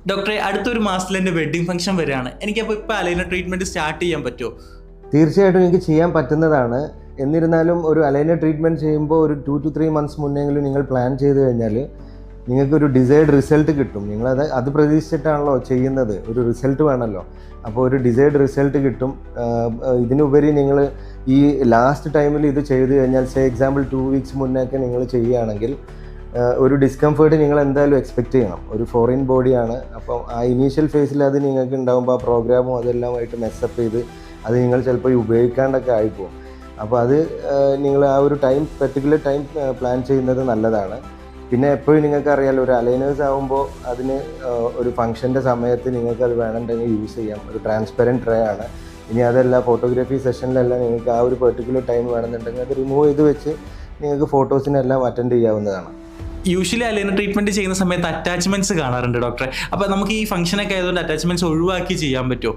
ഡോക്ടറെ, അടുത്തൊരു മാസത്തിൽ എൻ്റെ വെഡ്ഡിംഗ് ഫംഗ്ഷൻ വരികയാണ്. എനിക്കപ്പോൾ ഇപ്പോൾ അലൈനർ ട്രീറ്റ്മെൻറ്റ് സ്റ്റാർട്ട് ചെയ്യാൻ പറ്റുമോ? തീർച്ചയായിട്ടും എനിക്ക് ചെയ്യാൻ പറ്റുന്നതാണ്. എന്നിരുന്നാലും ഒരു അലൈനർ ട്രീറ്റ്മെൻറ്റ് ചെയ്യുമ്പോൾ ഒരു 2 to 3 months മുന്നെങ്കിലും നിങ്ങൾ പ്ലാൻ ചെയ്ത് കഴിഞ്ഞാൽ നിങ്ങൾക്കൊരു ഡിസൈർഡ് റിസൾട്ട് കിട്ടും. അത് പ്രതീക്ഷിച്ചിട്ടാണല്ലോ ചെയ്യുന്നത്, ഒരു റിസൾട്ട് വേണമല്ലോ. അപ്പോൾ ഒരു ഡിസൈർഡ് റിസൾട്ട് കിട്ടും. ഇതിനുപരി നിങ്ങൾ ഈ ലാസ്റ്റ് ടൈമിൽ ഇത് ചെയ്ത് കഴിഞ്ഞാൽ, എക്സാമ്പിൾ 2 weeks മുന്നേയൊക്കെ നിങ്ങൾ ചെയ്യുകയാണെങ്കിൽ ഒരു ഡിസ്കംഫേർട്ട് നിങ്ങൾ എന്തായാലും എക്സ്പെക്റ്റ് ചെയ്യണം. ഒരു ഫോറിൻ ബോഡിയാണ്. അപ്പം ആ ഇനീഷ്യൽ ഫേസിൽ അത് നിങ്ങൾക്ക് ഉണ്ടാകുമ്പോൾ ആ പ്രോഗ്രാമും അതെല്ലാമായിട്ട് മെസ്സപ്പ് ചെയ്ത് അത് നിങ്ങൾ ചിലപ്പോൾ ഉപയോഗിക്കാണ്ടൊക്കെ ആയിപ്പോവും. അപ്പോൾ അത് നിങ്ങൾ ആ ഒരു പെർട്ടിക്കുലർ ടൈം പ്ലാൻ ചെയ്യുന്നത് നല്ലതാണ്. പിന്നെ എപ്പോഴും നിങ്ങൾക്ക് അറിയാമല്ലോ, ഒരു അലൈനേഴ്സ് ആകുമ്പോൾ അതിന് ഒരു ഫംഗ്ഷൻ്റെ സമയത്ത് നിങ്ങൾക്ക് അത് വേണമെന്നുണ്ടെങ്കിൽ യൂസ് ചെയ്യാം. ഒരു ട്രാൻസ്പെറൻറ്റ് ട്രേ ആണ്. ഇനി അതല്ല, ഫോട്ടോഗ്രാഫി സെഷനിലെല്ലാം നിങ്ങൾക്ക് ആ ഒരു പെർട്ടിക്കുലർ ടൈം വേണമെന്നുണ്ടെങ്കിൽ അത് റിമൂവ് ചെയ്ത് വെച്ച് നിങ്ങൾക്ക് ഫോട്ടോസിനെല്ലാം അറ്റൻഡ് ചെയ്യാവുന്നതാണ്. യൂഷ്വലി അലൈനർ ട്രീറ്റ്മെൻറ്റ് ചെയ്യുന്ന സമയത്ത് അറ്റാച്ച്മെൻറ്റ്സ് കാണാറുണ്ട് ഡോക്ടറെ. അപ്പോൾ നമുക്ക് ഈ ഫംഗ്ഷനൊക്കെ ആയതുകൊണ്ട് അറ്റാച്ച്മെൻറ്റ്സ് ഒഴിവാക്കി ചെയ്യാൻ പറ്റുമോ?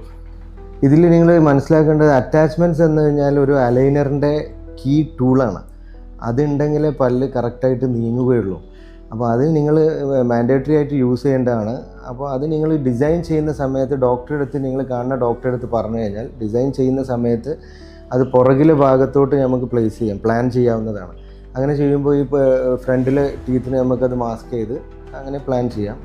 ഇതിൽ നിങ്ങൾ മനസ്സിലാക്കേണ്ടത്, അറ്റാച്ച്മെൻറ്റ്സ് എന്ന് കഴിഞ്ഞാൽ ഒരു അലൈനറിൻ്റെ കീ ടൂളാണ്. അതുണ്ടെങ്കിലേ പല്ല് കറക്റ്റായിട്ട് നീങ്ങുകയുള്ളൂ. അപ്പോൾ അത് നിങ്ങൾ മാൻഡേറ്ററി ആയിട്ട് യൂസ് ചെയ്യേണ്ടതാണ്. അപ്പോൾ അത് നിങ്ങൾ ഡിസൈൻ ചെയ്യുന്ന സമയത്ത് നിങ്ങൾ കാണുന്ന ഡോക്ടറുടെ അടുത്ത് പറഞ്ഞു കഴിഞ്ഞാൽ ഡിസൈൻ ചെയ്യുന്ന സമയത്ത് അത് പുറകിലെ ഭാഗത്തോട്ട് നമുക്ക് പ്ലേസ് ചെയ്യാം, പ്ലാൻ ചെയ്യാവുന്നതാണ്. അങ്ങനെ ചെയ്യുമ്പോൾ ഈ ഫ്രണ്ടിലെ ടീത്തിന് നമുക്കത് മാസ്ക് ചെയ്ത് അങ്ങനെ പ്ലാൻ ചെയ്യാം.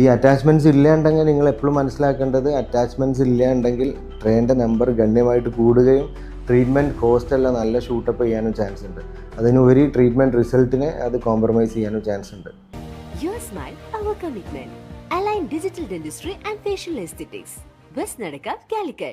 ഈ അറ്റാച്ച്മെൻറ്റ്സ് ഇല്ലാണ്ടെങ്കിൽ നിങ്ങൾ എപ്പോഴും മനസ്സിലാക്കേണ്ടത്, അറ്റാച്ച്മെൻറ്റ്സ് ഇല്ലാണ്ടെങ്കിൽ ട്രെയിനിൻ്റെ നമ്പർ ഗണ്യമായിട്ട് കൂടുകയും ട്രീറ്റ്മെൻറ്റ് കോസ്റ്റ് എല്ലാം നല്ല ഷൂട്ടപ്പ് ചെയ്യാനും ചാൻസ് ഉണ്ട്. അതിനുപരി ട്രീറ്റ്മെൻറ്റ് റിസൾട്ടിനെ അത് കോംപ്രമൈസ് ചെയ്യാനും ചാൻസ് ഉണ്ട്. Your smile, our commitment. Align Digital Dentistry and Facial Aesthetics. West Nadaka, Calicut.